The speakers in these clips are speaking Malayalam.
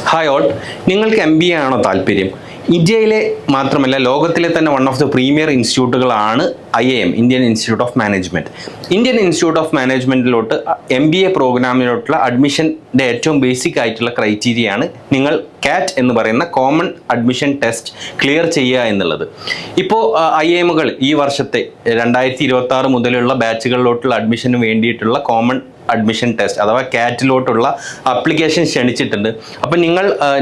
ഹായ് ഓൾ, നിങ്ങൾക്ക് MBA ആണോ താല്പര്യം? ഇന്ത്യയിലെ മാത്രമല്ല ലോകത്തിലെ തന്നെ വൺ ഓഫ് ദ പ്രീമിയർ ഇൻസ്റ്റിറ്റ്യൂട്ടുകളാണ് IIM, Indian institute of management. Indian institute of മാനേജ്മെൻറ്റിലോട്ട് MBA പ്രോഗ്രാമിലോട്ടുള്ള അഡ്മിഷൻ്റെ ഏറ്റവും ബേസിക് ആയിട്ടുള്ള ക്രൈറ്റീരിയയാണ് നിങ്ങൾ CAT എന്ന് പറയുന്ന കോമൺ അഡ്മിഷൻ ടെസ്റ്റ് ക്ലിയർ ചെയ്യുക എന്നുള്ളത്. ഇപ്പോൾ IIMകൾ ഈ വർഷത്തെ 2026 മുതലുള്ള ബാച്ചുകളിലോട്ടുള്ള അഡ്മിഷന് വേണ്ടിയിട്ടുള്ള കോമൺ അഡ്മിഷൻ ടെസ്റ്റ് അഥവാ CATലോട്ടുള്ള ആപ്ലിക്കേഷൻ ക്ഷണിച്ചിട്ടുണ്ട്. അപ്പം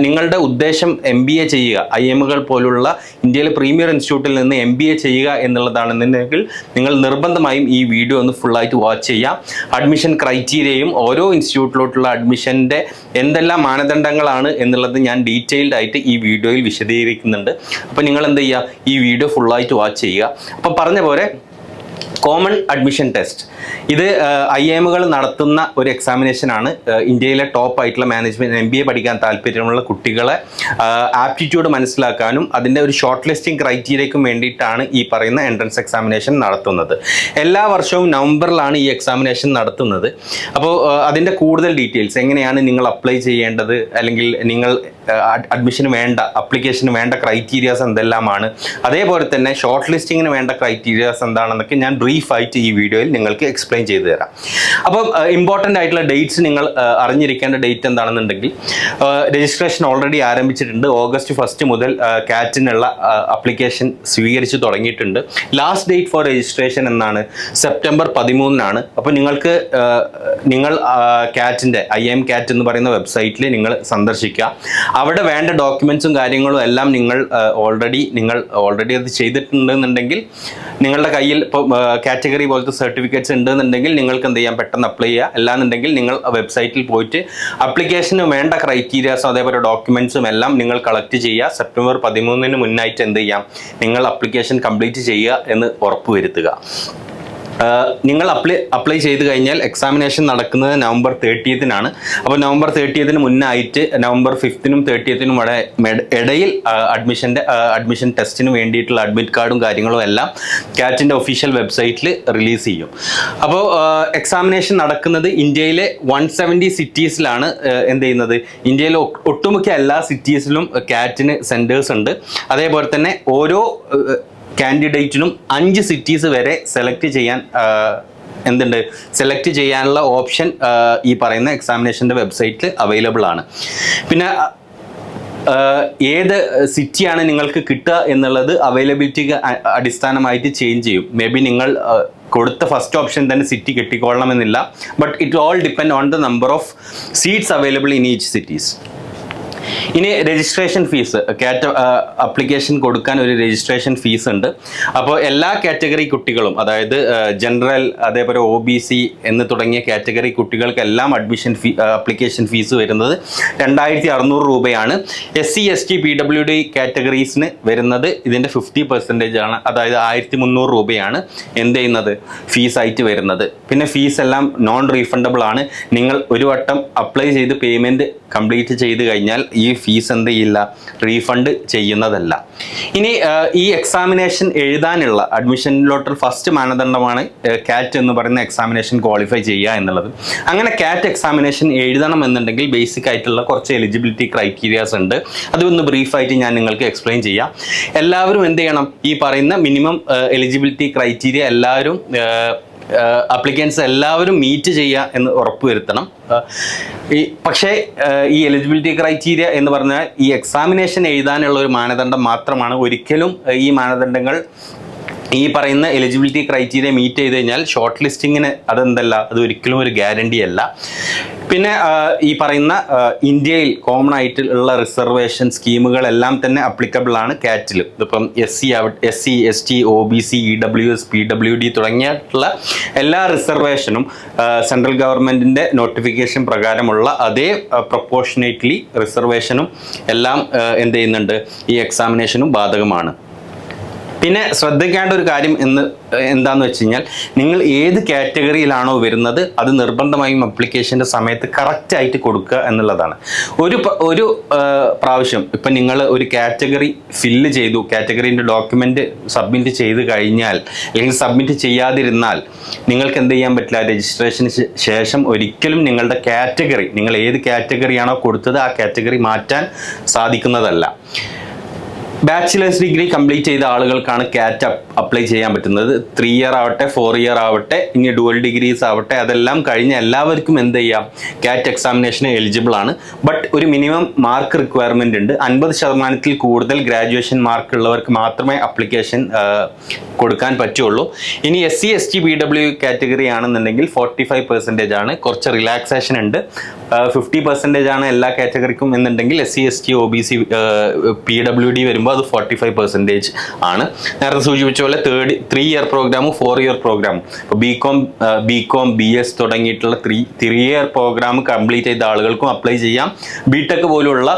നിങ്ങളുടെ ഉദ്ദേശം MBA ചെയ്യുക, IIMകൾ പോലുള്ള ഇന്ത്യയിലെ പ്രീമിയർ ഇൻസ്റ്റിറ്റ്യൂട്ടിൽ നിന്ന് MBA ചെയ്യുക എന്നുള്ളതാണെന്നുണ്ടെങ്കിൽ നിങ്ങൾ നിർബന്ധമായും ഈ വീഡിയോ ഒന്ന് ഫുള്ളായിട്ട് വാച്ച് ചെയ്യുക. അഡ്മിഷൻ ക്രൈറ്റീരിയയും ഓരോ ഇൻസ്റ്റിറ്റ്യൂട്ടിലോട്ടുള്ള അഡ്മിഷൻ്റെ എന്തെല്ലാം മാനദണ്ഡങ്ങളാണ് എന്നുള്ളത് ഞാൻ ഡീറ്റെയിൽഡ് ആയിട്ട് ഈ വീഡിയോയിൽ വിശദീകരിക്കുന്നുണ്ട്. അപ്പോൾ നിങ്ങൾ എന്ത് ചെയ്യുക, ഈ വീഡിയോ ഫുള്ളായിട്ട് വാച്ച് ചെയ്യുക. അപ്പോൾ പറഞ്ഞ പോലെ കോമൺ അഡ്മിഷൻ ടെസ്റ്റ് ഇത് IIMകൾ നടത്തുന്ന ഒരു എക്സാമിനേഷനാണ്. ഇന്ത്യയിലെ ടോപ്പ് ആയിട്ടുള്ള മാനേജ്മെൻറ്റ് MBA പഠിക്കാൻ താല്പര്യമുള്ള കുട്ടികളെ ആപ്റ്റിറ്റ്യൂഡ് മനസ്സിലാക്കാനും അതിൻ്റെ ഒരു ഷോർട്ട് ലിസ്റ്റിംഗ് ക്രൈറ്റീരിയയ്ക്കും വേണ്ടിയിട്ടാണ് ഈ പറയുന്ന എൻട്രൻസ് എക്സാമിനേഷൻ നടത്തുന്നത്. എല്ലാ വർഷവും നവംബറിലാണ് ഈ എക്സാമിനേഷൻ നടത്തുന്നത്. അപ്പോൾ അതിൻ്റെ കൂടുതൽ ഡീറ്റെയിൽസ്, എങ്ങനെയാണ് നിങ്ങൾ അപ്ലൈ ചെയ്യേണ്ടത്, അല്ലെങ്കിൽ നിങ്ങൾ അഡ്മിഷന് വേണ്ട അപ്ലിക്കേഷന് വേണ്ട ക്രൈറ്റീരിയാസ് എന്തെല്ലാമാണ്, അതേപോലെ തന്നെ ഷോർട്ട് ലിസ്റ്റിങ്ങിന് വേണ്ട ക്രൈറ്റീരിയാസ് എന്താണെന്നൊക്കെ ഞാൻ ബ്രീഫായിട്ട് ഈ വീഡിയോയിൽ നിങ്ങൾക്ക് എക്സ്പ്ലെയിൻ ചെയ്തു തരാം. അപ്പം ഇമ്പോർട്ടൻ്റ് ആയിട്ടുള്ള ഡേറ്റ്സ് നിങ്ങൾ അറിഞ്ഞിരിക്കേണ്ട ഡേറ്റ് എന്താണെന്നുണ്ടെങ്കിൽ, രജിസ്ട്രേഷൻ ഓൾറെഡി ആരംഭിച്ചിട്ടുണ്ട്. ഓഗസ്റ്റ് 1 മുതൽ CATനുള്ള അപ്ലിക്കേഷൻ സ്വീകരിച്ച് തുടങ്ങിയിട്ടുണ്ട്. ലാസ്റ്റ് ഡേറ്റ് ഫോർ രജിസ്ട്രേഷൻ എന്നാണ് സെപ്റ്റംബർ 13. അപ്പോൾ നിങ്ങൾ CATൻ്റെ IIM CAT എന്ന് പറയുന്ന വെബ്സൈറ്റിൽ നിങ്ങൾ സന്ദർശിക്കുക. അവിടെ വേണ്ട ഡോക്യുമെൻറ്റ്സും കാര്യങ്ങളും എല്ലാം നിങ്ങൾ ഓൾറെഡി അത് ചെയ്തിട്ടുണ്ടെന്നുണ്ടെങ്കിൽ, നിങ്ങളുടെ കയ്യിൽ ഇപ്പോൾ കാറ്റഗറി പോലത്തെ സർട്ടിഫിക്കറ്റ്സ് ഉണ്ടെന്നുണ്ടെങ്കിൽ നിങ്ങൾക്ക് എന്ത് ചെയ്യാം, പെട്ടെന്ന് അപ്ലൈ ചെയ്യുക. അല്ലാന്നുണ്ടെങ്കിൽ നിങ്ങൾ വെബ്സൈറ്റിൽ പോയിട്ട് അപ്ലിക്കേഷന് വേണ്ട ക്രൈറ്റീരിയാസും അതേപോലെ ഡോക്യുമെൻറ്റ്സും എല്ലാം നിങ്ങൾ കളക്ട് ചെയ്യുക. സെപ്റ്റംബർ 13 മുന്നായിട്ട് എന്ത് ചെയ്യാം, നിങ്ങൾ അപ്ലിക്കേഷൻ കംപ്ലീറ്റ് ചെയ്യുക എന്ന് ഉറപ്പുവരുത്തുക. നിങ്ങൾ അപ്ലൈ ചെയ്ത് കഴിഞ്ഞാൽ എക്സാമിനേഷൻ നടക്കുന്നത് നവംബർ 30 അപ്പോൾ നവംബർ 30 മുന്നായിട്ട് നവംബർ 5 30 ഇടയിൽ അഡ്മിഷൻ ടെസ്റ്റിന് വേണ്ടിയിട്ടുള്ള അഡ്മിറ്റ് കാർഡും കാര്യങ്ങളും എല്ലാം CATൻ്റെ ഒഫീഷ്യൽ വെബ്സൈറ്റിൽ റിലീസ് ചെയ്യും. അപ്പോൾ എക്സാമിനേഷൻ നടക്കുന്നത് ഇന്ത്യയിലെ 170 സിറ്റീസിലാണ്. എന്ത് ചെയ്യുന്നത്, ഇന്ത്യയിലെ ഒട്ടുമിക്ക എല്ലാ സിറ്റീസിലും CATന് സെൻറ്റേഴ്സ് ഉണ്ട്. അതേപോലെ തന്നെ ഓരോ കാൻഡിഡേറ്റിനും 5 സിറ്റീസ് വരെ സെലക്ട് ചെയ്യാനുള്ള ഓപ്ഷൻ ഈ പറയുന്ന എക്സാമിനേഷൻ്റെ വെബ്സൈറ്റിൽ അവൈലബിൾ ആണ്. പിന്നെ ഏത് സിറ്റിയാണ് നിങ്ങൾക്ക് കിട്ടുക എന്നുള്ളത് അവൈലബിലിറ്റിക്ക് അടിസ്ഥാനമായിട്ട് ചേഞ്ച് ചെയ്യും. മേ ബി നിങ്ങൾ കൊടുത്ത ഫസ്റ്റ് ഓപ്ഷൻ തന്നെ സിറ്റി കിട്ടിക്കൊള്ളണമെന്നില്ല. But it all depend on the number of seats available in each cities. ഇനി രജിസ്ട്രേഷൻ ഫീസ്, CAT അപ്ലിക്കേഷൻ കൊടുക്കാൻ ഒരു രജിസ്ട്രേഷൻ ഫീസ് ഉണ്ട്. അപ്പോൾ എല്ലാ കാറ്റഗറി കുട്ടികളും, അതായത് ജനറൽ, അതേപോലെ OBC എന്ന് തുടങ്ങിയ കാറ്റഗറി കുട്ടികൾക്കെല്ലാം അപ്ലിക്കേഷൻ ഫീസ് വരുന്നത് 2600 രൂപയാണ്. SC ST PWD കാറ്റഗറീസിന് വരുന്നത് ഇതിൻ്റെ 50% ആണ്, അതായത് 1300 രൂപയാണ് എന്ത് ചെയ്യുന്നത്, ഫീസായിട്ട് വരുന്നത്. പിന്നെ ഫീസ് എല്ലാം നോൺ റീഫണ്ടബിൾ ആണ്. നിങ്ങൾ ഒരു വട്ടം അപ്ലൈ ചെയ്ത് പേയ്മെൻറ്റ് കംപ്ലീറ്റ് ചെയ്ത് കഴിഞ്ഞാൽ ഈ ഫീസ് എന്ത് ചെയ്യില്ല, റീഫണ്ട് ചെയ്യുന്നതല്ല. ഇനി ഈ എക്സാമിനേഷൻ എഴുതാനുള്ള അഡ്മിഷനിലോട്ട് ഫസ്റ്റ് മാനദണ്ഡമാണ് CAT എന്ന് പറയുന്ന എക്സാമിനേഷൻ ക്വാളിഫൈ ചെയ്യുക എന്നുള്ളത്. അങ്ങനെ CAT എക്സാമിനേഷൻ എഴുതണം എന്നുണ്ടെങ്കിൽ ബേസിക് ആയിട്ടുള്ള കുറച്ച് എലിജിബിലിറ്റി ക്രൈറ്റീരിയാസ് ഉണ്ട്. അതൊന്ന് ബ്രീഫായിട്ട് ഞാൻ നിങ്ങൾക്ക് എക്സ്പ്ലെയിൻ ചെയ്യാം. എല്ലാവരും എന്ത് ചെയ്യണം, ഈ പറയുന്ന മിനിമം എലിജിബിലിറ്റി ക്രൈറ്റീരിയ എല്ലാവരും അപ്ലിക്കൻസ് എല്ലാവരും മീറ്റ് ചെയ്യുക എന്ന് ഉറപ്പുവരുത്തണം. പക്ഷേ ഈ എലിജിബിലിറ്റി ക്രൈറ്റീരിയ എന്ന് പറഞ്ഞാൽ ഈ എക്സാമിനേഷൻ എഴുതാനുള്ള ഒരു മാനദണ്ഡം മാത്രമാണ്. ഒരിക്കലും ഈ മാനദണ്ഡങ്ങൾ, ഈ പറയുന്ന എലിജിബിലിറ്റി ക്രൈറ്റീരിയ മീറ്റ് ചെയ്ത് കഴിഞ്ഞാൽ ഷോർട്ട് ലിസ്റ്റിങ്ങിന് അത് ഒരിക്കലും ഒരു ഗ്യാരണ്ടി അല്ല. പിന്നെ ഈ പറയുന്ന ഇന്ത്യയിൽ കോമൺ ആയിട്ടുള്ള റിസർവേഷൻ സ്കീമുകളെല്ലാം തന്നെ അപ്ലിക്കബിൾ ആണ് CATൽ. ഇപ്പം SC ST OBC EWS PWD തുടങ്ങിയിട്ടുള്ള എല്ലാ റിസർവേഷനും സെൻട്രൽ ഗവൺമെൻറ്റിൻ്റെ നോട്ടിഫിക്കേഷൻ പ്രകാരമുള്ള അതേ പ്രൊപ്പോർഷനേറ്റ്ലി റിസർവേഷനും എല്ലാം എന്ത് ചെയ്യുന്നുണ്ട്, ഈ എക്സാമിനേഷനും ബാധകമാണ്. പിന്നെ ശ്രദ്ധിക്കേണ്ട ഒരു കാര്യം എന്താണെന്ന് വെച്ച് കഴിഞ്ഞാൽ, നിങ്ങൾ ഏത് കാറ്റഗറിയിലാണോ വരുന്നത് അത് നിർബന്ധമായും അപ്ലിക്കേഷൻ്റെ സമയത്ത് കറക്റ്റായിട്ട് കൊടുക്കുക എന്നുള്ളതാണ്. ഒരു പ്രാവശ്യം ഇപ്പം നിങ്ങൾ ഒരു കാറ്റഗറി ഫില്ല് ചെയ്തു, കാറ്റഗറീൻ്റെ ഡോക്യുമെൻ്റ് സബ്മിറ്റ് ചെയ്ത് കഴിഞ്ഞാൽ അല്ലെങ്കിൽ സബ്മിറ്റ് ചെയ്യാതിരുന്നാൽ നിങ്ങൾക്ക് എന്ത് ചെയ്യാൻ പറ്റില്ല, രജിസ്ട്രേഷന് ശേഷം ഒരിക്കലും നിങ്ങളുടെ കാറ്റഗറി, നിങ്ങൾ ഏത് കാറ്റഗറിയാണോ കൊടുത്തത് ആ കാറ്റഗറി മാറ്റാൻ സാധിക്കുന്നതല്ല. ബാച്ചിലേഴ്സ് ഡിഗ്രി കംപ്ലീറ്റ് ചെയ്ത ആളുകൾക്കാണ് കാറ്റ് അപ്ലൈ ചെയ്യാൻ പറ്റുന്നത്. 3 ഇയർ ആവട്ടെ, 4 ഇയർ ആവട്ടെ, ഇനി ഡുവൽ ഡിഗ്രീസ് ആവട്ടെ, അതെല്ലാം കഴിഞ്ഞ എല്ലാവർക്കും എന്ത് ചെയ്യാം, കാറ്റ് എക്സാമിനേഷന് എലിജിബിൾ ആണ്. ബട്ട് ഒരു മിനിമം മാർക്ക് റിക്വയർമെൻ്റ് ഉണ്ട്. 50% കൂടുതൽ ഗ്രാജുവേഷൻ മാർക്ക് ഉള്ളവർക്ക് മാത്രമേ അപ്ലിക്കേഷൻ കൊടുക്കാൻ പറ്റുള്ളൂ. ഇനി SC ST PW കാറ്റഗറി ആണെന്നുണ്ടെങ്കിൽ 45% ആണ്. കുറച്ച് റിലാക്സേഷൻ ഉണ്ട്. 50% ആണ് എല്ലാ കാറ്റഗറിക്കും എന്നുണ്ടെങ്കിൽ SC ST OBC PWD വരുമ്പോൾ അത് 45% ആണ്. നേരത്തെ സൂചിപ്പിച്ച പോലെ 3 ഇയർ പ്രോഗ്രാമും 4 ഇയർ പ്രോഗ്രാമും, ഇപ്പോൾ BCom BS തുടങ്ങിയിട്ടുള്ള 3 ഇയർ പ്രോഗ്രാം കംപ്ലീറ്റ് ചെയ്ത ആളുകൾക്കും അപ്ലൈ ചെയ്യാം. BTech പോലുള്ള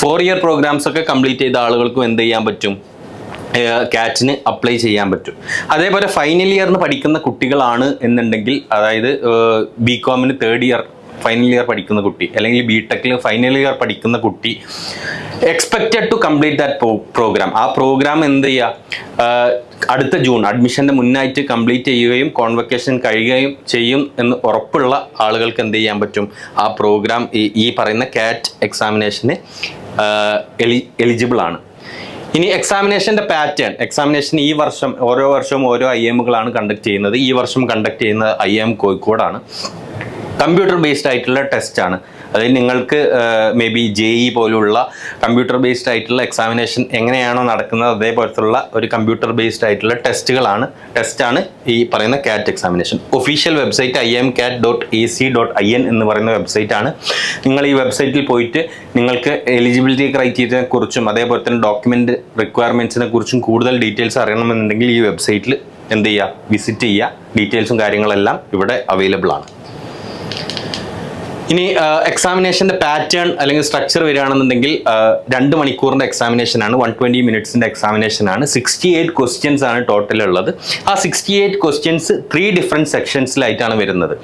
4 ഇയർ പ്രോഗ്രാംസ് ഒക്കെ കംപ്ലീറ്റ് ചെയ്ത ആളുകൾക്കും എന്ത് ചെയ്യാൻ പറ്റും, കാറ്റിന് അപ്ലൈ ചെയ്യാൻ പറ്റും. അതേപോലെ ഫൈനൽ ഇയറിന് പഠിക്കുന്ന കുട്ടികളാണ് എന്നുണ്ടെങ്കിൽ, അതായത് BComന് 3rd ഇയർ ഫൈനൽ ഇയർ പഠിക്കുന്ന കുട്ടി അല്ലെങ്കിൽ BTechൽ ഫൈനൽ ഇയർ പഠിക്കുന്ന കുട്ടി expected to complete that program, ആ പ്രോഗ്രാം എന്ത് ചെയ്യുക, അടുത്ത ജൂൺ അഡ്മിഷൻ്റെ മുന്നായിട്ട് കംപ്ലീറ്റ് ചെയ്യുകയും കോൺവൊക്കേഷൻ കഴിയുകയും ചെയ്യും എന്ന് ഉറപ്പുള്ള ആളുകൾക്ക് എന്ത് ചെയ്യാൻ പറ്റും, ആ പ്രോഗ്രാം ഈ പറയുന്ന കാറ്റ് എക്സാമിനേഷന് എലിജിബിൾ ആണ്. ഇനി എക്സാമിനേഷൻ്റെ പാറ്റേൺ, എക്സാമിനേഷൻ ഈ വർഷം ഓരോ വർഷവും ഓരോ IIMകളാണ് കണ്ടക്ട് ചെയ്യുന്നത്. ഈ വർഷം കണ്ടക്ട് ചെയ്യുന്നത് IIM കോഴിക്കോടാണ്. കമ്പ്യൂട്ടർ ബേസ്ഡ് ആയിട്ടുള്ള ടെസ്റ്റാണ്. അതായത് നിങ്ങൾക്ക് മേ ബി JEE പോലുള്ള കമ്പ്യൂട്ടർ ബേസ്ഡ് ആയിട്ടുള്ള എക്സാമിനേഷൻ എങ്ങനെയാണോ നടക്കുന്നത് അതേപോലത്തുള്ള ഒരു കമ്പ്യൂട്ടർ ബേസ്ഡ് ആയിട്ടുള്ള ടെസ്റ്റാണ് ഈ പറയുന്ന കാറ്റ് എക്സാമിനേഷൻ. ഒഫീഷ്യൽ വെബ്സൈറ്റ് imcat.ac.in എന്ന് പറയുന്ന വെബ്സൈറ്റാണ്. നിങ്ങൾ ഈ വെബ്സൈറ്റിൽ പോയിട്ട് നിങ്ങൾക്ക് എലിജിബിലിറ്റി ക്രൈറ്റീരിയനെ കുറിച്ചും അതേപോലെ തന്നെ ഡോക്യുമെൻ്റ് റിക്വയർമെൻറ്റ്സിനെ കുറിച്ചും കൂടുതൽ ഡീറ്റെയിൽസ് അറിയണമെന്നുണ്ടെങ്കിൽ ഈ വെബ്സൈറ്റിൽ എന്ത് ചെയ്യുക, വിസിറ്റ് ചെയ്യുക. ഡീറ്റെയിൽസും കാര്യങ്ങളെല്ലാം ഇവിടെ അവൈലബിൾ ആണ്. ഇനി എക്സാമിനേഷൻ്റെ പാറ്റേൺ അല്ലെങ്കിൽ സ്ട്രക്ചർ വരികയാണെന്നുണ്ടെങ്കിൽ 2 മണിക്കൂറിൻ്റെ എക്സാമിനേഷനാണ്, 120 മിനിറ്റ്സിൻ്റെ എക്സാമിനേഷനാണ്. 68 ക്വസ്റ്റ്യൻസ് ആണ് ടോട്ടൽ ഉള്ളത്. ആ 68 ക്വസ്റ്റ്യൻസ് 3 ഡിഫറെൻറ്റ് സെക്ഷൻസിലായിട്ടാണ് വരുന്നത്.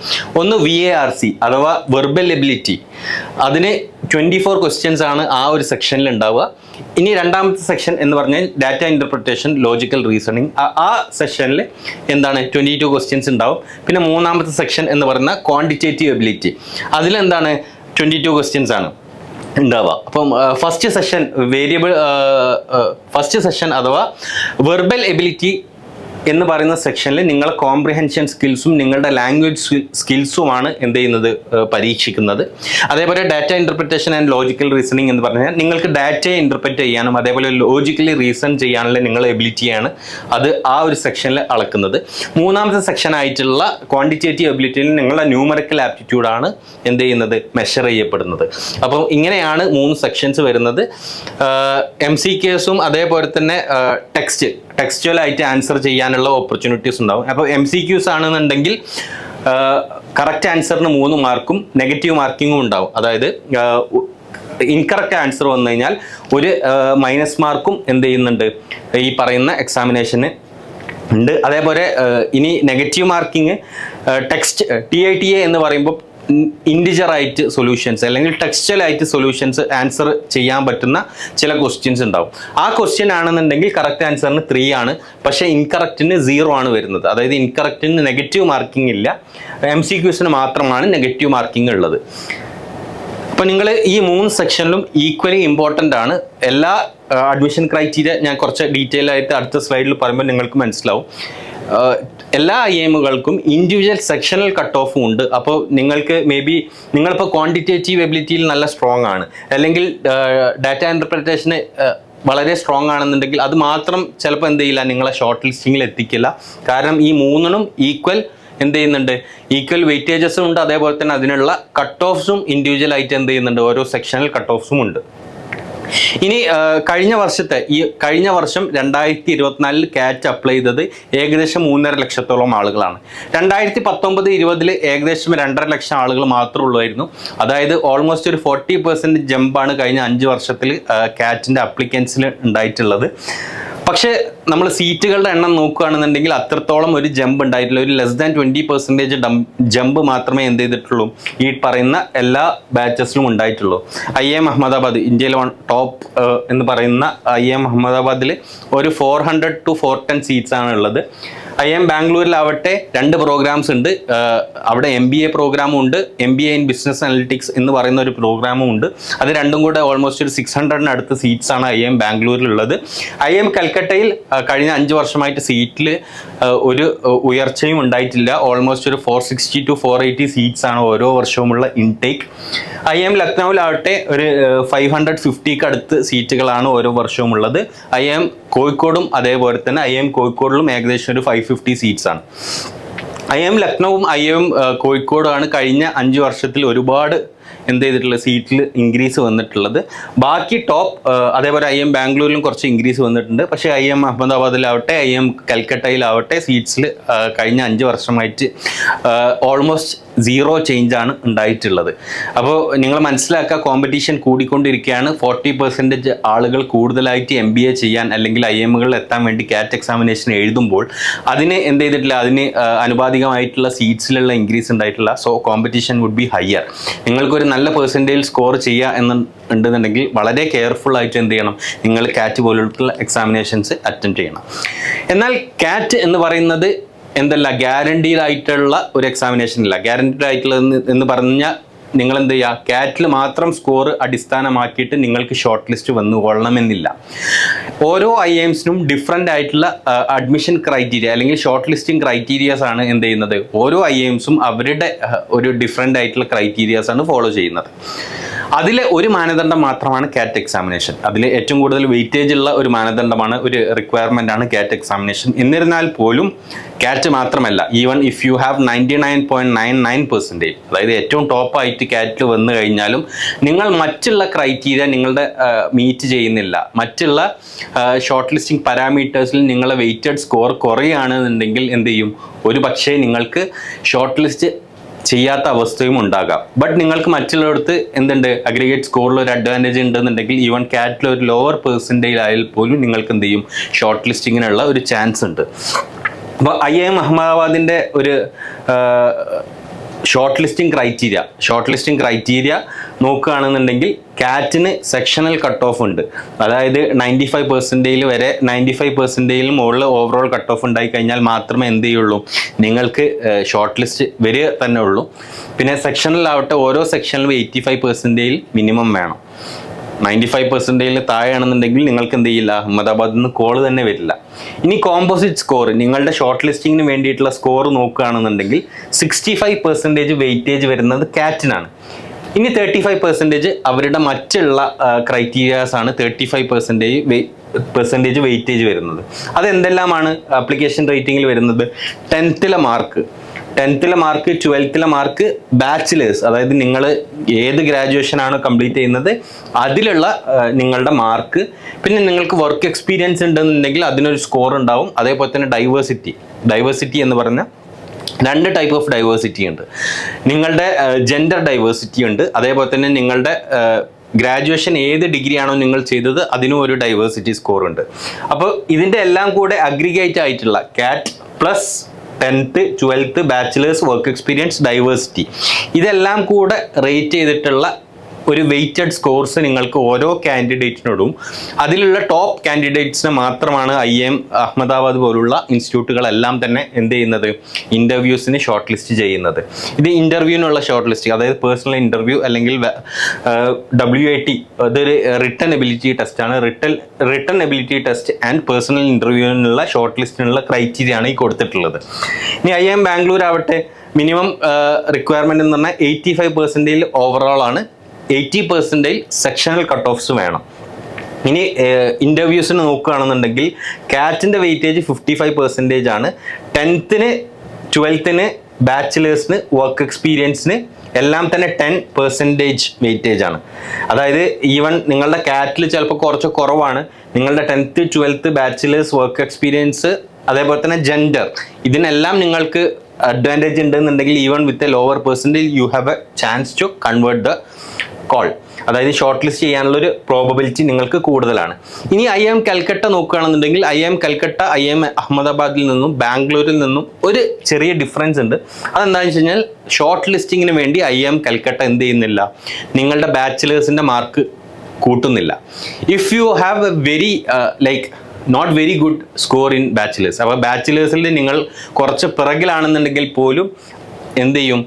ഒന്ന് VARC അഥവാ വെർബൽ എബിലിറ്റി, അതിന് 24 ക്വസ്റ്റ്യൻസ് ആണ് ആ ഒരു സെക്ഷനിൽ ഉണ്ടാവുക. ഇനി രണ്ടാമത്തെ സെക്ഷൻ എന്ന് പറഞ്ഞാൽ ഡാറ്റ ഇൻ്റർപ്രിട്ടേഷൻ, ലോജിക്കൽ റീസണിങ്, ആ സെക്ഷനിൽ എന്താണ് 22 ക്വസ്റ്റ്യൻസ് ഉണ്ടാവും. പിന്നെ മൂന്നാമത്തെ സെക്ഷൻ എന്ന് പറയുന്ന ക്വാണ്ടിറ്റേറ്റീവ് എബിലിറ്റി, അതിലെന്താണ് 22 ക്വസ്റ്റ്യൻസ് ആണ് ഉണ്ടാവുക. അപ്പം ഫസ്റ്റ് സെഷൻ അഥവാ വെർബൽ എബിലിറ്റി എന്ന് പറയുന്ന സെക്ഷനിൽ നിങ്ങളെ കോംപ്രിഹെൻഷൻ സ്കിൽസും നിങ്ങളുടെ ലാംഗ്വേജ് സ്കിൽസുമാണ് എന്ത് ചെയ്യുന്നത്, പരീക്ഷിക്കുന്നത്. അതേപോലെ data interpretation and logical reasoning എന്ന് പറഞ്ഞാൽ നിങ്ങൾക്ക് ഡാറ്റയെ ഇൻ്റർപ്രറ്റ് ചെയ്യാനും അതേപോലെ ലോജിക്കലി റീസൺ ചെയ്യാനുള്ള നിങ്ങളുടെ എബിലിറ്റിയാണ് അത് ആ ഒരു സെക്ഷനിൽ അളക്കുന്നത്. മൂന്നാമത്തെ സെക്ഷൻ ആയിട്ടുള്ള ക്വാണ്ടിറ്റേറ്റീവ് എബിലിറ്റിയിൽ നിങ്ങളുടെ ന്യൂമറിക്കൽ ആപ്റ്റിറ്റ്യൂഡാണ് എന്ത് ചെയ്യുന്നത്, മെഷർ ചെയ്യപ്പെടുന്നത്. അപ്പം ഇങ്ങനെയാണ് 3 സെക്ഷൻസ് വരുന്നത്. MCQസും അതേപോലെ തന്നെ ടെക്സ്റ്റുവലായിട്ട് ആൻസർ ചെയ്യാനുള്ള ഓപ്പർച്യൂണിറ്റീസ് ഉണ്ടാവും. അപ്പോൾ MCQs ആണെന്നുണ്ടെങ്കിൽ കറക്റ്റ് ആൻസറിന് 3 മാർക്കും നെഗറ്റീവ് മാർക്കിങ്ങും ഉണ്ടാവും. അതായത് ഇൻകറക്റ്റ് ആൻസർ വന്നു കഴിഞ്ഞാൽ ഒരു മൈനസ് മാർക്കും എന്ത് ചെയ്യുന്നുണ്ട് ഈ പറയുന്ന എക്സാമിനേഷന് ഉണ്ട്. അതേപോലെ ഇനി നെഗറ്റീവ് മാർക്കിങ് TITA എന്ന് പറയുമ്പോൾ ഇൻഡിജറായിട്ട് സൊല്യൂഷൻസ് അല്ലെങ്കിൽ ടെക്സ്റ്റലായിട്ട് സൊല്യൂഷൻസ് ആൻസർ ചെയ്യാൻ പറ്റുന്ന ചില ക്വസ്റ്റ്യൻസ് ഉണ്ടാവും. ആ ക്വസ്റ്റ്യൻ ആണെന്നുണ്ടെങ്കിൽ കറക്റ്റ് ആൻസറിന് 3 ആണ്, പക്ഷേ ഇൻകറക്റ്റിന് 0 ആണ് വരുന്നത്. അതായത് ഇൻകറക്റ്റിന് നെഗറ്റീവ് മാർക്കിംഗ് ഇല്ല, MCQസിന് മാത്രമാണ് നെഗറ്റീവ് മാർക്കിംഗ് ഉള്ളത്. അപ്പോൾ നിങ്ങൾ ഈ 3 സെക്ഷനിലും ഈക്വലി ഇമ്പോർട്ടൻ്റ് ആണ്. എല്ലാ അഡ്മിഷൻ ക്രൈറ്റീരിയ ഞാൻ കുറച്ച് ഡീറ്റെയിൽ ആയിട്ട് അടുത്ത സ്ലൈഡിൽ പറയുമ്പോൾ നിങ്ങൾക്ക് മനസ്സിലാവും. എല്ലാ IIMകൾക്കും ഇൻഡിവിജ്വൽ സെക്ഷണൽ കട്ട് ഓഫും ഉണ്ട്. അപ്പോൾ നിങ്ങൾക്ക് മേ ബി നിങ്ങളിപ്പോൾ ക്വാണ്ടിറ്റേറ്റീവ് എബിലിറ്റിയിൽ നല്ല സ്ട്രോങ് ആണ്, അല്ലെങ്കിൽ ഡാറ്റ ഇൻ്റർപ്രിറ്റേഷന് വളരെ സ്ട്രോങ് ആണെന്നുണ്ടെങ്കിൽ അത് മാത്രം ചിലപ്പോൾ എന്ത് ചെയ്യില്ല, നിങ്ങളെ ഷോർട്ട് ലിസ്റ്റിങ്ങിൽ എത്തിക്കില്ല. കാരണം ഈ 3നും എന്ത് ചെയ്യുന്നുണ്ട്, ഈക്വൽ വെയിറ്റേജസും ഉണ്ട്. അതേപോലെ തന്നെ അതിനുള്ള കട്ട് ഓഫ്സും ഇൻഡിവിജ്വൽ ആയിട്ട് എന്ത് ചെയ്യുന്നുണ്ട്, ഓരോ സെക്ഷണൽ കട്ട് ഓഫ്സും ഉണ്ട്. ഇനി കഴിഞ്ഞ വർഷം 2024 കാറ്റ് അപ്ലൈ ചെയ്തത് ഏകദേശം 3.5 ലക്ഷത്തോളം ആളുകളാണ്. 2019-20 ഏകദേശം 2.5 ലക്ഷം ആളുകൾ മാത്രമേ ഉള്ളായിരുന്നു. അതായത് ഓൾമോസ്റ്റ് ഒരു 40% ജമ്പാണ് കഴിഞ്ഞ 5 വർഷത്തിൽ കാറ്റിൻ്റെ അപ്ലിക്കൻസിൽ ഉണ്ടായിട്ടുള്ളത്. പക്ഷേ നമ്മൾ സീറ്റുകളുടെ എണ്ണം നോക്കുകയാണെന്നുണ്ടെങ്കിൽ അത്രത്തോളം ഒരു ജമ്പ് ഉണ്ടായിട്ടില്ല. ഒരു ലെസ് ദാൻ 20% ജമ്പ് മാത്രമേ എന്ത് ചെയ്തിട്ടുള്ളൂ ഈ പറയുന്ന എല്ലാ ബാച്ചസിലും ഉണ്ടായിട്ടുള്ളൂ. IIM അഹമ്മദാബാദ് ഇന്ത്യയിലെ ടോപ്പ് എന്ന് പറയുന്ന IIM അഹമ്മദാബാദിൽ ഒരു 400 to 410 സീറ്റ്സ് ആണ് ഉള്ളത്. IIM ബാംഗ്ലൂരിലാവട്ടെ 2 പ്രോഗ്രാംസ് ഉണ്ട്. അവിടെ MBA പ്രോഗ്രാമും ഉണ്ട്, MBA ഇൻ ബിസിനസ് അനലിറ്റിക്സ് എന്ന് പറയുന്ന ഒരു പ്രോഗ്രാമും ഉണ്ട്. അത് രണ്ടും കൂടെ ഓൾമോസ്റ്റ് ഒരു 600 അടുത്ത് സീറ്റ്സ് ആണ് IIM ബാംഗ്ലൂരിലുള്ളത്. IIM കൽക്കട്ടയിൽ കഴിഞ്ഞ 5 വർഷമായിട്ട് സീറ്റിൽ ഒരു ഉയർച്ചയും ഉണ്ടായിട്ടില്ല. ഓൾമോസ്റ്റ് ഒരു 460 to 480 സീറ്റ്സ് ആണ് ഓരോ വർഷവുമുള്ള ഇൻടേക്ക്. IIM ലക്നൌവിലാവട്ടെ ഒരു 550ക്ക് അടുത്ത് സീറ്റുകളാണ് ഓരോ വർഷവും ഉള്ളത്. IIM കോഴിക്കോടും അതേപോലെ തന്നെ IIM കോഴിക്കോടിലും ഏകദേശം ഒരു 550 സീറ്റ്സ് ആണ്. IIM ലക്നൌവും IIM കോഴിക്കോടുമാണ് കഴിഞ്ഞ 5 വർഷത്തിൽ ഒരുപാട് എന്ത് ചെയ്തിട്ടുള്ളത് സീറ്റിൽ ഇൻക്രീസ് വന്നിട്ടുള്ളത്. ബാക്കി ടോപ്പ് അതേപോലെ IIM ബാംഗ്ലൂരിലും കുറച്ച് ഇൻക്രീസ് വന്നിട്ടുണ്ട്. പക്ഷേ IIM അഹമ്മദാബാദിലാവട്ടെ IIM കൽക്കട്ടയിലാവട്ടെ സീറ്റ്സിൽ കഴിഞ്ഞ 5 വർഷമായിട്ട് ഓൾമോസ്റ്റ് 0 ചേഞ്ചാണ് ഉണ്ടായിട്ടുള്ളത്. അപ്പോൾ നിങ്ങൾ മനസ്സിലാക്കുക, കോമ്പറ്റീഷൻ കൂടിക്കൊണ്ടിരിക്കുകയാണ്. 40% ആളുകൾ കൂടുതലായിട്ട് MBA ചെയ്യാൻ അല്ലെങ്കിൽ IIMകളിൽ എത്താൻ വേണ്ടി CAT എക്സാമിനേഷൻ എഴുതുമ്പോൾ അതിന് എന്ത് ചെയ്തിട്ടില്ല, അതിന് അനുപാതികമായിട്ടുള്ള സീറ്റ്സിലുള്ള ഇൻക്രീസ് ഉണ്ടായിട്ടില്ല. So competition would be higher. നിങ്ങൾക്കൊരു നല്ല പെർസെൻറ്റേജ് സ്കോർ ചെയ്യുക ഉണ്ടെന്നുണ്ടെങ്കിൽ വളരെ കെയർഫുൾ ആയിട്ട് എന്ത് ചെയ്യണം, നിങ്ങൾ CAT പോലുള്ള എക്സാമിനേഷൻസ് അറ്റൻഡ് ചെയ്യണം. എന്നാൽ CAT എന്ന് പറയുന്നത് എന്തല്ല, ഗ്യാരണ്ടീഡ് ആയിട്ടുള്ള ഒരു എക്സാമിനേഷൻ അല്ല. ഗ്യാരണ്ടീഡ് ആയിട്ടുള്ളത് എന്ന് പറഞ്ഞാൽ നിങ്ങൾ എന്ത് ചെയ്യുക, CATൽ മാത്രം സ്കോർ അടിസ്ഥാനമാക്കിയിട്ട് നിങ്ങൾക്ക് ഷോർട്ട് ലിസ്റ്റ് വന്നു കൊള്ളണമെന്നില്ല. ഓരോ IIMസിനും ഡിഫറെൻ്റ് ആയിട്ടുള്ള അഡ്മിഷൻ ക്രൈറ്റീരിയ അല്ലെങ്കിൽ ഷോർട്ട് ലിസ്റ്റിംഗ് ക്രൈറ്റീരിയാസ് ആണ് എന്ത് ചെയ്യുന്നത്. ഓരോ IIMസും അവരുടെ ഒരു ഡിഫറെൻ്റ് ആയിട്ടുള്ള ക്രൈറ്റീരിയാസ് ആണ് ഫോളോ ചെയ്യുന്നത്. അതിൽ ഒരു മാനദണ്ഡം മാത്രമാണ് CAT എക്സാമിനേഷൻ. അതിൽ ഏറ്റവും കൂടുതൽ വെയിറ്റേജ് ഉള്ള ഒരു മാനദണ്ഡമാണ്, ഒരു റിക്വയർമെൻ്റ് ആണ് CAT എക്സാമിനേഷൻ. എന്നിരുന്നാൽ പോലും CAT മാത്രമല്ല, ഈവൻ ഇഫ് യു ഹാവ് 99.99%, അതായത് ഏറ്റവും ടോപ്പായിട്ട് CATൽ വന്നു കഴിഞ്ഞാലും നിങ്ങൾ മറ്റുള്ള ക്രൈറ്റീരിയ നിങ്ങളുടെ മീറ്റ് ചെയ്യുന്നില്ല, മറ്റുള്ള ഷോർട്ട് ലിസ്റ്റിംഗ് പാരാമീറ്റേഴ്സിൽ നിങ്ങളെ വെയിറ്റഡ് സ്കോർ കുറയുകയാണെന്നുണ്ടെങ്കിൽ എന്ത് ചെയ്യും, ഒരു പക്ഷേ നിങ്ങൾക്ക് ഷോർട്ട് ലിസ്റ്റ് ചെയ്യാത്ത അവസ്ഥയും ഉണ്ടാകാം. ബട്ട് നിങ്ങൾക്ക് മറ്റുള്ളവർക്ക് എന്തുണ്ട്, അഗ്രിഗേറ്റ് സ്കോറിൽ ഒരു അഡ്വാൻറ്റേജ് ഉണ്ടെന്നുണ്ടെങ്കിൽ ഈവൻ CATൽ ഒരു ലോവർ പെർസെൻറ്റേജ് ആയാൽ പോലും നിങ്ങൾക്ക് എന്ത് ചെയ്യും, ഷോർട്ട് ലിസ്റ്റിങ്ങിനുള്ള ഒരു ചാൻസ് ഉണ്ട്. അപ്പോൾ IIM അഹമ്മദാബാദിൻ്റെ ഒരു ഷോർട്ട് ലിസ്റ്റിംഗ് ക്രൈറ്റീരിയ നോക്കുകയാണെന്നുണ്ടെങ്കിൽ CATന് സെക്ഷണൽ കട്ട് ഓഫ് ഉണ്ട്. അതായത് 95% വരെ 95%ലും മുകളിൽ ഓവറോൾ കട്ട് ഓഫ് ഉണ്ടായി കഴിഞ്ഞാൽ മാത്രമേ എന്ത് ചെയ്യുള്ളൂ, നിങ്ങൾക്ക് ഷോർട്ട് ലിസ്റ്റ് വരിക തന്നെ ഉള്ളൂ. പിന്നെ സെക്ഷനിലാവട്ടെ ഓരോ സെക്ഷനിലും 85% മിനിമം വേണം. 95% താഴെയാണെന്നുണ്ടെങ്കിൽ നിങ്ങൾക്ക് എന്ത് ചെയ്യില്ല, അഹമ്മദാബാദിൽ നിന്ന് കോൾ തന്നെ വരില്ല. ഇനി കോമ്പോസിറ്റ് സ്കോർ, നിങ്ങളുടെ ഷോർട്ട് ലിസ്റ്റിങ്ങിന് വേണ്ടിയിട്ടുള്ള സ്കോർ നോക്കുകയാണെന്നുണ്ടെങ്കിൽ 65% വെയിറ്റേജ് വരുന്നത് CATനാണ്. ഇനി 35% അവരുടെ മറ്റുള്ള ക്രൈറ്റീരിയാസ് ആണ് 35% വെയിറ്റേജ് വരുന്നത്. അതെന്തെല്ലാമാണ് ആപ്ലിക്കേഷൻ റേറ്റിംഗിൽ വരുന്നത്? 10th mark, 12th mark, bachelors, അതായത് നിങ്ങൾ ഏത് ഗ്രാജുവേഷനാണ് കംപ്ലീറ്റ് ചെയ്യുന്നത് അതിലുള്ള നിങ്ങളുടെ മാർക്ക്, പിന്നെ നിങ്ങൾക്ക് വർക്ക് എക്സ്പീരിയൻസ് ഉണ്ടെന്നുണ്ടെങ്കിൽ അതിനൊരു സ്കോർ ഉണ്ടാവും. അതേപോലെ തന്നെ ഡൈവേഴ്സിറ്റി എന്ന് പറഞ്ഞാൽ 2 ടൈപ്പ് ഓഫ് ഡൈവേഴ്സിറ്റി ഉണ്ട്. നിങ്ങളുടെ ജെൻഡർ ഡൈവേഴ്സിറ്റി ഉണ്ട്, അതേപോലെ തന്നെ നിങ്ങളുടെ ഗ്രാജുവേഷൻ ഏത് ഡിഗ്രിയാണോ നിങ്ങൾ ചെയ്തത് അതിനും ഒരു ഡൈവേഴ്സിറ്റി സ്കോർ ഉണ്ട്. അപ്പോൾ ഇതിൻ്റെ എല്ലാം കൂടെ അഗ്രിഗേറ്റ് ആയിട്ടുള്ള CAT plus 10th 12th bachelors, work experience, diversity, ഇതെല്ലാം കൂടെ റേറ്റ് ചെയ്തിട്ടുള്ള ഒരു വെയ്റ്റഡ് സ്കോർസ് നിങ്ങൾക്ക് ഓരോ കാൻഡിഡേറ്റിനോടും അതിലുള്ള ടോപ്പ് കാൻഡിഡേറ്റ്സിനെ മാത്രമാണ് IIM അഹമ്മദാബാദ് പോലുള്ള ഇൻസ്റ്റിറ്റ്യൂട്ടുകളെല്ലാം തന്നെ എന്ത് ചെയ്യുന്നത്, ഇൻ്റർവ്യൂസിന് ഷോർട്ട് ലിസ്റ്റ് ചെയ്യുന്നത്. ഇത് ഇൻ്റർവ്യൂവിനുള്ള ഷോർട്ട് ലിസ്റ്റ്, അതായത് പേഴ്സണൽ ഇൻ്റർവ്യൂ അല്ലെങ്കിൽ WAT, അതൊരു റിട്ടൺ എബിലിറ്റി ടെസ്റ്റാണ്. Written ability test and personal ഇൻ്റർവ്യൂവിനുള്ള ഷോർട്ട് ലിസ്റ്റിനുള്ള ക്രൈറ്റീരിയ ആണ് ഈ കൊടുത്തിട്ടുള്ളത്. ഇനി IIM ബാംഗ്ലൂർ ആവട്ടെ മിനിമം റിക്വയർമെൻറ്റ് എന്ന് പറഞ്ഞാൽ 85% ഓവറോൾ ആണ്, 80% സെക്ഷണൽ കട്ട് ഓഫ്സ് വേണം. ഇനി ഇൻ്റർവ്യൂസിന് നോക്കുകയാണെന്നുണ്ടെങ്കിൽ CATൻ്റെ വെയിറ്റേജ് 55% ആണ്. 10th 12th ബാച്ചിലേഴ്സിന്, വർക്ക് എക്സ്പീരിയൻസിന് എല്ലാം തന്നെ 10% വെയിറ്റേജ് ആണ്. അതായത് ഈവൻ നിങ്ങളുടെ CATൽ ചിലപ്പോൾ കുറച്ച് കുറവാണ്, നിങ്ങളുടെ 10th 12th bachelors, work experience, അതേപോലെ തന്നെ ജെൻഡർ, ഇതിനെല്ലാം നിങ്ങൾക്ക് അഡ്വാൻറ്റേജ് ഉണ്ടെന്നുണ്ടെങ്കിൽ even with a lower percentage you have a chance to convert the call. അതായത് ഷോർട്ട് ലിസ്റ്റ് ചെയ്യാനുള്ള ഒരു പ്രോബബിലിറ്റി നിങ്ങൾക്ക് കൂടുതലാണ്. ഇനി IIM കൽക്കട്ട നോക്കുകയാണെന്നുണ്ടെങ്കിൽ IIM കൽക്കട്ട IIM അഹമ്മദാബാദിൽ നിന്നും ബാംഗ്ലൂരിൽ നിന്നും ഒരു ചെറിയ ഡിഫറൻസ് ഉണ്ട്. അതെന്താണെന്ന് വെച്ച് കഴിഞ്ഞാൽ ഷോർട്ട് ലിസ്റ്റിങ്ങിന് വേണ്ടി IIM കൽക്കട്ട എന്ത് ചെയ്യുന്നില്ല, നിങ്ങളുടെ ബാച്ചിലേഴ്സിൻ്റെ മാർക്ക് കൂട്ടുന്നില്ല. If you have a very not very good score in bachelors, അപ്പോൾ ബാച്ചിലേഴ്സിൽ നിങ്ങൾ കുറച്ച് പിറകിലാണെന്നുണ്ടെങ്കിൽ പോലും എന്ത് ചെയ്യും,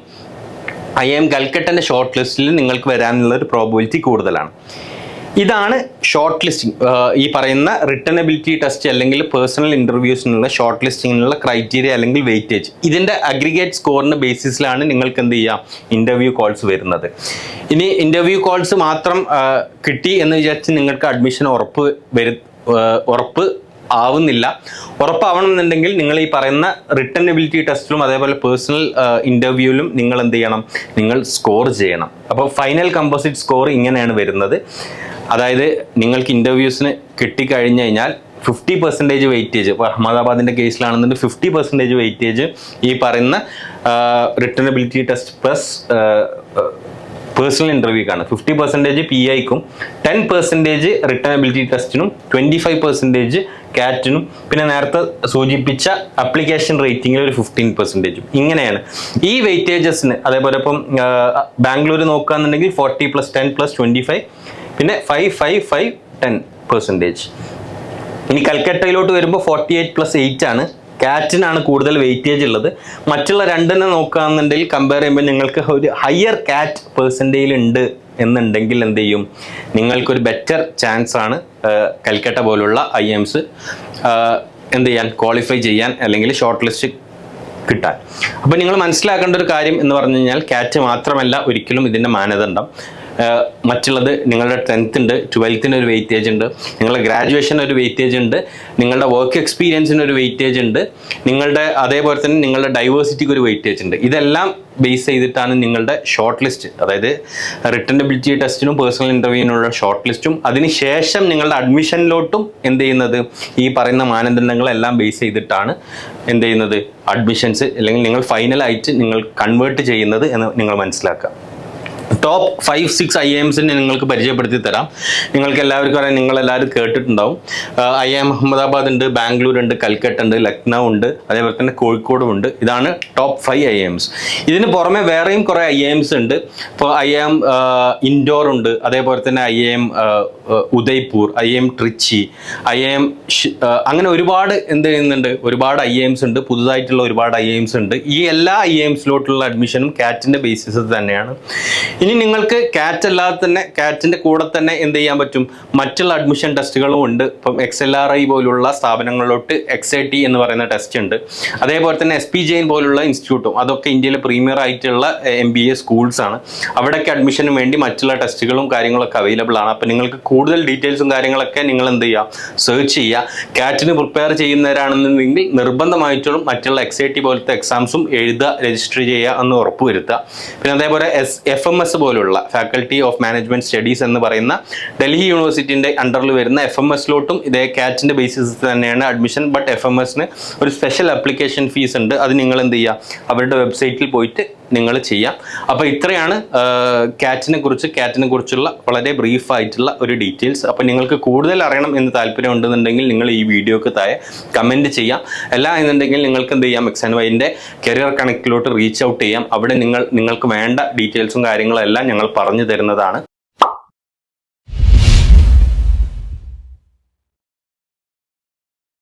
IIM കൽക്കട്ടൻ്റെ ഷോർട്ട് ലിസ്റ്റിൽ നിങ്ങൾക്ക് വരാനുള്ള ഒരു പ്രോബിലിറ്റി കൂടുതലാണ്. ഇതാണ് ഷോർട്ട് ലിസ്റ്റിംഗ്, ഈ പറയുന്ന റിട്ടേണബിലിറ്റി ടെസ്റ്റ് അല്ലെങ്കിൽ പേഴ്സണൽ ഇൻ്റർവ്യൂസിനുള്ള ഷോർട്ട് ലിസ്റ്റിങ്ങിനുള്ള ക്രൈറ്റീരിയ അല്ലെങ്കിൽ വെയിറ്റേജ്. ഇതിൻ്റെ അഗ്രിഗേറ്റ് സ്കോറിൻ്റെ ബേസിസിലാണ് നിങ്ങൾക്ക് എന്ത് ചെയ്യാം ഇൻ്റർവ്യൂ കോൾസ് വരുന്നത്. ഇനി ഇൻ്റർവ്യൂ കോൾസ് മാത്രം കിട്ടി എന്ന് വിചാരിച്ച് നിങ്ങൾക്ക് അഡ്മിഷൻ ഉറപ്പ് ആവുന്നില്ല. ഉറപ്പാവണമെന്നുണ്ടെങ്കിൽ നിങ്ങൾ ഈ പറയുന്ന റിട്ടേണബിലിറ്റി ടെസ്റ്റിലും അതേപോലെ പേഴ്സണൽ ഇൻ്റർവ്യൂവിലും നിങ്ങൾ എന്ത് ചെയ്യണം, നിങ്ങൾ സ്കോർ ചെയ്യണം. അപ്പോൾ ഫൈനൽ കമ്പോസിറ്റ് സ്കോർ ഇങ്ങനെയാണ് വരുന്നത്. അതായത് നിങ്ങൾക്ക് ഇൻ്റർവ്യൂസിന് കിട്ടിക്കഴിഞ്ഞ് കഴിഞ്ഞാൽ 50% വെയിറ്റേജ്, ഇപ്പോൾ അഹമ്മദാബാദിൻ്റെ കേസിലാണെന്നുണ്ടെങ്കിൽ 50% വെയിറ്റേജ് ഈ പറയുന്ന returnability test plus personal ഇൻ്റർവ്യൂക്കാണ്. 50% PIക്കും 10% returnability ടെസ്റ്റിനും 25% കാറ്റിനും പിന്നെ നേരത്തെ സൂചിപ്പിച്ച അപ്ലിക്കേഷൻ റേറ്റിംഗിൽ ഒരു 15%. ഇങ്ങനെയാണ് ഈ വെയിറ്റേജസിന്. അതേപോലെ ഇപ്പം ബാംഗ്ലൂർ നോക്കുകയാണെന്നുണ്ടെങ്കിൽ 40 + 10 + 25 പിന്നെ 5, 5, 5, 10%. ഇനി കൽക്കട്ടയിലോട്ട് വരുമ്പോൾ 48 + 8 ആണ്. കാറ്റിനാണ് കൂടുതൽ വെയിറ്റേജ് ഉള്ളത്. മറ്റുള്ള രണ്ടെണ്ണം നോക്കുകയാണെന്നുണ്ടെങ്കിൽ കമ്പയർ ചെയ്യുമ്പോൾ നിങ്ങൾക്ക് ഒരു ഹയർ കാറ്റ് പെർസെൻറ്റേജിൽ ഉണ്ട് എന്നുണ്ടെങ്കിൽ എന്ത് ചെയ്യും, നിങ്ങൾക്കൊരു ബെറ്റർ ചാൻസ് ആണ് കൽക്കട്ട പോലുള്ള IIMs എന്ത് ചെയ്യാൻ, ക്വാളിഫൈ ചെയ്യാൻ അല്ലെങ്കിൽ ഷോർട്ട് ലിസ്റ്റ് കിട്ടാൻ. അപ്പോൾ നിങ്ങൾ മനസ്സിലാക്കേണ്ട ഒരു കാര്യം എന്ന് പറഞ്ഞു കഴിഞ്ഞാൽ കാറ്റ് മാത്രമല്ല ഒരിക്കലും ഇതിൻ്റെ മാനദണ്ഡം. മറ്റുള്ളത് നിങ്ങളുടെ 10th ഉണ്ട്, 12th ഒരു വെയിറ്റേജ് ഉണ്ട്, നിങ്ങളുടെ ഗ്രാജുവേഷൻ ഒരു വെയിറ്റേജ് ഉണ്ട്, നിങ്ങളുടെ വർക്ക് എക്സ്പീരിയൻസിന് ഒരു വെയിറ്റേജ് ഉണ്ട്, നിങ്ങളുടെ അതേപോലെ തന്നെ നിങ്ങളുടെ ഡൈവേഴ്സിറ്റിക്ക് ഒരു വെയിറ്റേജ് ഉണ്ട്. ഇതെല്ലാം ബേസ് ചെയ്തിട്ടാണ് നിങ്ങളുടെ ഷോർട്ട് ലിസ്റ്റ്, അതായത് റിട്ടേണബിലിറ്റി ടെസ്റ്റിനും പേഴ്സണൽ ഇൻ്റർവ്യൂവിനുള്ള ഷോർട്ട് ലിസ്റ്റും അതിനുശേഷം നിങ്ങളുടെ അഡ്മിഷനിലോട്ടും എന്ത് ചെയ്യുന്നത്, ഈ പറയുന്ന മാനദണ്ഡങ്ങളെല്ലാം ബേസ് ചെയ്തിട്ടാണ് എന്ത് ചെയ്യുന്നത്, അഡ്മിഷൻസ് അല്ലെങ്കിൽ നിങ്ങൾ ഫൈനലായിട്ട് നിങ്ങൾ കൺവേർട്ട് ചെയ്യുന്നത് എന്ന് നിങ്ങൾ മനസ്സിലാക്കുക. ടോപ്പ് 5-6 IIMസിനെ നിങ്ങൾക്ക് പരിചയപ്പെടുത്തി തരാം. നിങ്ങൾക്ക് എല്ലാവർക്കും അറിയാം, നിങ്ങളെല്ലാവരും കേട്ടിട്ടുണ്ടാവും. IIM അഹമ്മദാബാദ് ഉണ്ട്, ബാംഗ്ലൂർ ഉണ്ട്, കൽക്കട്ട ഉണ്ട്, ലക്നൗ ഉണ്ട്, അതേപോലെ തന്നെ കോഴിക്കോടും ഉണ്ട്. ഇതാണ് ടോപ്പ് 5 IIMs. ഇതിന് പുറമെ വേറെയും കുറേ IIMs ഉണ്ട്. ഇപ്പോൾ IIM ഇൻഡോർ ഉണ്ട്, അതേപോലെ തന്നെ IIM Udaipur, IIM Trichy, IIM അങ്ങനെ ഒരുപാട് എന്ത് ചെയ്യുന്നുണ്ട്, ഒരുപാട് IIMs ഉണ്ട്, പുതുതായിട്ടുള്ള ഒരുപാട് IIMs ഉണ്ട്. ഈ എല്ലാ IIMസിലോട്ടുള്ള അഡ്മിഷനും കാറ്റിൻ്റെ ബേസിസിൽ തന്നെയാണ്. ഇനി നിങ്ങൾക്ക് കാറ്റ് അല്ലാതെ തന്നെ കാറ്റിൻ്റെ കൂടെ തന്നെ എന്ത് ചെയ്യാൻ പറ്റും, മറ്റുള്ള അഡ്മിഷൻ ടെസ്റ്റുകളും ഉണ്ട്. ഇപ്പം XLRI പോലുള്ള സ്ഥാപനങ്ങളിലോട്ട് XIT എന്ന് പറയുന്ന ടെസ്റ്റ് ഉണ്ട്. അതേപോലെ തന്നെ SP Jain പോലുള്ള ഇൻസ്റ്റിറ്റ്യൂട്ടും, അതൊക്കെ ഇന്ത്യയിലെ പ്രീമിയർ ആയിട്ടുള്ള MBA സ്കൂൾസ് ആണ്. അവിടേക്ക് അഡ്മിഷന് വേണ്ടി മറ്റുള്ള ടെസ്റ്റുകളും കാര്യങ്ങളൊക്കെ അവൈലബിൾ ആണ്. അപ്പം നിങ്ങൾക്ക് കൂടുതൽ ഡീറ്റെയിൽസും കാര്യങ്ങളൊക്കെ നിങ്ങൾ എന്ത് ചെയ്യുക, സെർച്ച് ചെയ്യുക. കാറ്റിന് പ്രിപ്പയർ ചെയ്യുന്നവരാണെന്നുണ്ടെങ്കിൽ നിർബന്ധമായിട്ടും മറ്റുള്ള XIT പോലത്തെ എക്സാംസും എഴുതുക, രജിസ്റ്റർ ചെയ്യുക എന്ന് ഉറപ്പുവരുത്തുക. പിന്നെ അതേപോലെ FMS പോലുള്ള ഫാക്കൽറ്റി ഓഫ് മാനേജ്മെന്റ് സ്റ്റഡീസ് എന്ന് പറയുന്ന ഡൽഹി യൂണിവേഴ്സിറ്റിന്റെ അണ്ടറിൽ വരുന്ന FMSലോട്ടും ഇതേ കാറ്റിന്റെ ബേസിസിൽ തന്നെയാണ് അഡ്മിഷൻ. ബട്ട് FMSന് ഒരു സ്പെഷ്യൽ ആപ്ലിക്കേഷൻ ഫീസ് ഉണ്ട്. അത് നിങ്ങൾ എന്ത് ചെയ്യുക, അവരുടെ വെബ്സൈറ്റിൽ പോയിട്ട് നിങ്ങൾ ചെയ്യാം. അപ്പോൾ ഇത്രയാണ് കാറ്റിനെ കുറിച്ചുള്ള വളരെ ബ്രീഫ് ആയിട്ടുള്ള ഒരു ഡീറ്റെയിൽസ്. അപ്പോൾ നിങ്ങൾക്ക് കൂടുതൽ അറിയണം എന്ന് താല്പര്യം ഉണ്ടെന്നുണ്ടെങ്കിൽ നിങ്ങൾ ഈ വീഡിയോക്ക് താഴെ കമൻറ്റ് ചെയ്യാം. അല്ല എന്നുണ്ടെങ്കിൽ നിങ്ങൾക്ക് എന്ത് ചെയ്യാം, XNYൻ്റെ കരിയർ കണക്റ്റിലോട്ട് റീച്ച് ഔട്ട് ചെയ്യാം. അവിടെ നിങ്ങൾക്ക് വേണ്ട ഡീറ്റെയിൽസും കാര്യങ്ങളും എല്ലാം ഞങ്ങൾ പറഞ്ഞു തരുന്നതാണ്.